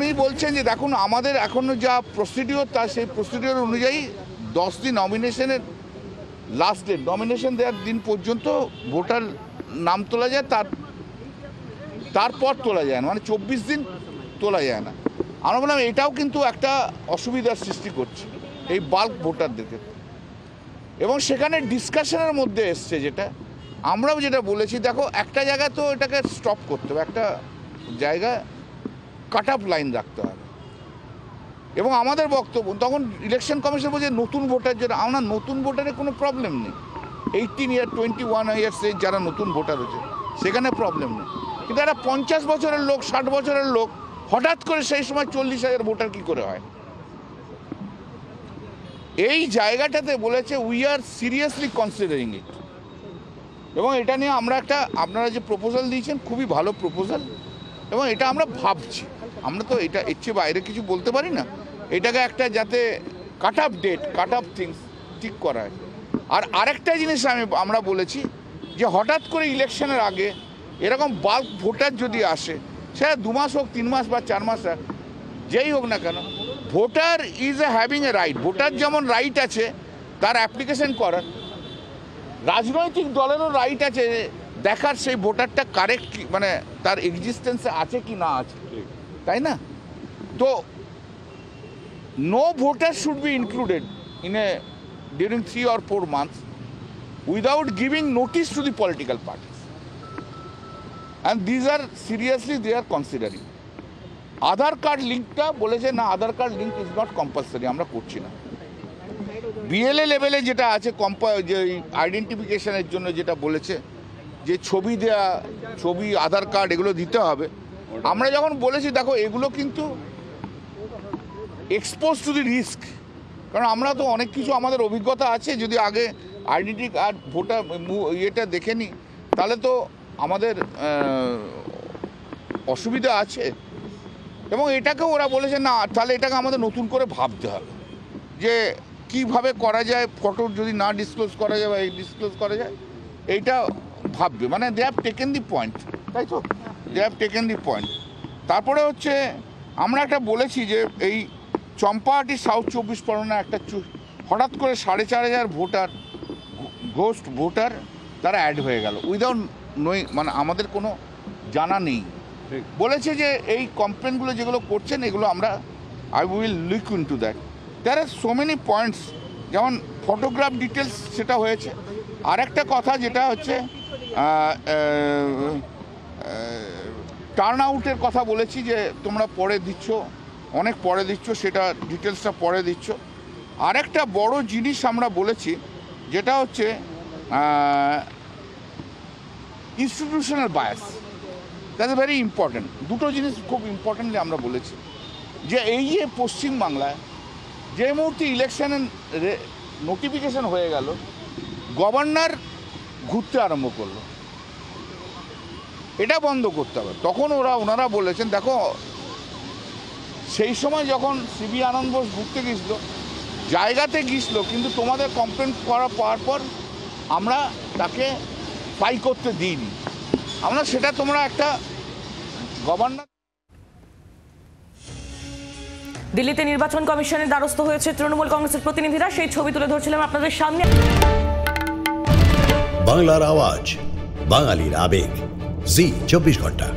তিনি বলছেন যে দেখুন আমাদের এখনো যা প্রসিডিওর তা সেই প্রসিডিওর অনুযায়ী 10 দিন নমিনেশনের লাস্ট ডেট, নমিনেশন দেওয়ার দিন পর্যন্ত ভোটার নাম তোলা যায়, তারপর তোলা যায় না, মানে 24 দিন তোলা যায় না। আমরা বললাম এটাও কিন্তু একটা অসুবিধার সৃষ্টি করছে এই বাল্ক ভোটারদেরকে। এবং সেখানে ডিসকাশনের মধ্যে এসছে যেটা আমরাও যেটা বলেছি, দেখো একটা জায়গায় তো এটাকে স্টপ করতে হবে, একটা জায়গায় কাট অফ লাইন রাখতে হবে। এবং আমাদের বক্তব্য তখন ইলেকশন কমিশন বলছে নতুন ভোটার যারা, আমরা নতুন ভোটারের কোনো প্রবলেম নেই, 18 ইয়ার 21 ইয়ার্সে যারা নতুন ভোটার হচ্ছে সেখানে প্রবলেম নেই। কিন্তু একটা 50 বছরের লোক, 60 বছরের লোক হঠাৎ করে সেই সময় 40,000 ভোটার কি করে হয়? এই জায়গাটাতে বলেছে উই আর সিরিয়াসলি কনসিডারিং ইট। এবং এটা নিয়ে আমরা একটা, আপনারা যে প্রপোজাল দিয়েছেন খুবই ভালো প্রপোজাল, এবং এটা আমরা ভাবছি, আমরা তো এটা এর চেয়ে বাইরে কিছু বলতে পারি না। এটাকে একটা যাতে cut off date, cut off things ঠিক করা হয়। আর আরেকটা জিনিস আমরা বলেছি যে হঠাৎ করে ইলেকশনের আগে এরকম বাল্ক ভোটার যদি আসে, সেটা 2 মাস হোক, 3 মাস বা 4 মাস যেই হোক না কেন, voter is having a right. Voter যেমন রাইট আছে তার অ্যাপ্লিকেশন করার, রাজনৈতিক দলেরও রাইট আছে দেখার সেই ভোটারটা কারেক্ট, মানে তার এক্সিস্টেন্সে আছে কি না আছে, তাই না? তো no voter should be included in a during 3 or 4 months without giving notice to the political parties, and these are seriously they are considering. Aadhaar card লিঙ্কটা বলেছে না, Aadhaar card link is not compulsory, আমরা করছি না। বিএলএ লেভেলে যেটা আছে যে আইডেন্টিফিকেশনের জন্য যেটা বলেছে যে ছবি দেয়া, ছবি, আধার কার্ড এগুলো দিতে হবে, আমরা যখন বলেছি দেখো এগুলো কিন্তু এক্সপোজ টু দি রিস্ক, কারণ আমরা তো অনেক কিছু আমাদের অভিজ্ঞতা আছে, যদি আগে আইডেন্টি কার্ড ভোটার ইয়েটা দেখে নিই তাহলে তো আমাদের অসুবিধা আছে। এবং এটাকে ওরা বলেছে না, তাহলে এটাকে আমাদের নতুন করে ভাবতে হবে যে কিভাবে করা যায়, ফটো যদি না ডিসক্লোজ করা যায় বা ডিসক্লোজ করা যায়, এইটা ভাববে, মানে they have taken the point, তাই তো, they have taken the point. তারপরে হচ্ছে আমরা একটা বলেছি যে এই চম্পাহাটি সাউথ 24 পরগনা একটা হঠাৎ করে 4,500 ভোটার, ঘোস্ট ভোটার তারা অ্যাড হয়ে গেল উইদাউট নোয়িং, মানে আমাদের কোনো জানা নেই। বলেছে যে এই কমপ্লেনগুলো যেগুলো করছেন এগুলো আমরা I will look into that. There are so many points, যেমন ফটোগ্রাফ ডিটেলস সেটা হয়েছে। আর একটা কথা যেটা হচ্ছে টার্ন আউটের কথা বলেছি যে তোমরা পরে দিচ্ছ, অনেক পরে দিচ্ছ, সেটা ডিটেলসটা পরে দিচ্ছ। আরেকটা বড় জিনিস আমরা বলেছি যেটা হচ্ছে institutional bias, that is very important. দুটো জিনিস খুব ইম্পর্টেন্টলি আমরা বলেছি যে এই যে পশ্চিমবাংলায় যে মুহূর্তে ইলেকশনের নোটিফিকেশন হয়ে গেল, গভর্নর ঘুরতে আরম্ভ করলো, এটা বন্ধ করতে হবে। তখন ওনারা বলেছেন দেখো সেই সময় যখন সিবি আনন্দ বোস ঘুরতে গিয়েছিল, জায়গাতে গিয়েছিল, কিন্তু তোমাদের কমপ্লেন পাওয়ার পর আমরা তাকে ফাই করতে দিইনি, আমরা সেটা তোমরা একটা গভর্নর। দিল্লিতে নির্বাচন কমিশনের দ্বারস্থ হয়েছে তৃণমূল কংগ্রেসের প্রতিনিধিরা, সেই ছবি তুলে ধরছিলাম আপনাদের সামনে। বাংলার আওয়াজ, বাঙালির আবেগ, জি 24 ঘন্টা।